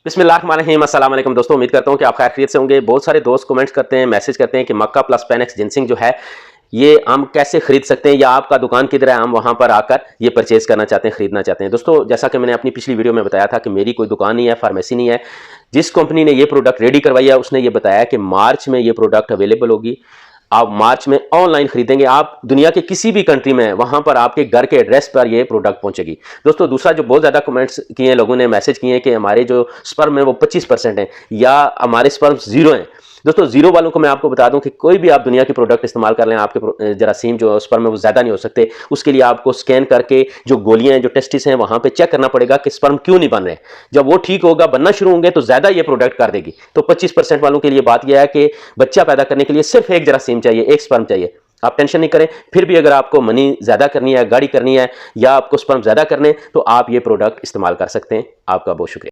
बिस्मिल्लाहिर्रहमानिर्रहीम, अस्सलाम वालेकुम दोस्तों। उम्मीद करता हूँ कि आप खैर खैरियत से होंगे। बहुत सारे दोस्त कमेंट्स करते हैं, मैसेज करते हैं कि मक्का प्लस पेनेक्स जिनसिंग जो है ये हम कैसे खरीद सकते हैं, या आपका दुकान किधर है, हम वहां पर आकर ये परचेज करना चाहते हैं, खरीदना चाहते हैं। दोस्तों, जैसा कि मैंने अपनी पिछली वीडियो में बताया था कि मेरी कोई दुकान नहीं है, फार्मेसी नहीं है। जिस कंपनी ने ये प्रोडक्ट रेडी करवाई है उसने ये बताया कि मार्च में ये प्रोडक्ट अवेलेबल होगी। आप मार्च में ऑनलाइन खरीदेंगे, आप दुनिया के किसी भी कंट्री में, वहां पर आपके घर के एड्रेस पर ये प्रोडक्ट पहुंचेगी। दोस्तों, दूसरा जो बहुत ज्यादा कमेंट्स किए हैं, लोगों ने मैसेज किए हैं कि हमारे जो स्पर्म है वो 25% है या हमारे स्पर्म जीरो हैं। दोस्तों, जीरो वालों को मैं आपको बता दूं कि कोई भी आप दुनिया के प्रोडक्ट इस्तेमाल कर लें, आपके जरासीम जो स्पर्म है वो ज्यादा नहीं हो सकते। उसके लिए आपको स्कैन करके जो गोलियां हैं, जो टेस्टिस हैं, वहां पे चेक करना पड़ेगा कि स्पर्म क्यों नहीं बन रहे। जब वो ठीक होगा, बनना शुरू होंगे, तो ज्यादा ये प्रोडक्ट कर देगी। तो 25% वालों के लिए बात यह है कि बच्चा पैदा करने के लिए सिर्फ एक जरासीम चाहिए, एक स्पर्म चाहिए। आप टेंशन नहीं करें। फिर भी अगर आपको मनी ज्यादा करनी है, गाड़ी करनी है, या आपको स्पर्म ज्यादा करने, तो आप ये प्रोडक्ट इस्तेमाल कर सकते हैं। आपका बहुत शुक्रिया।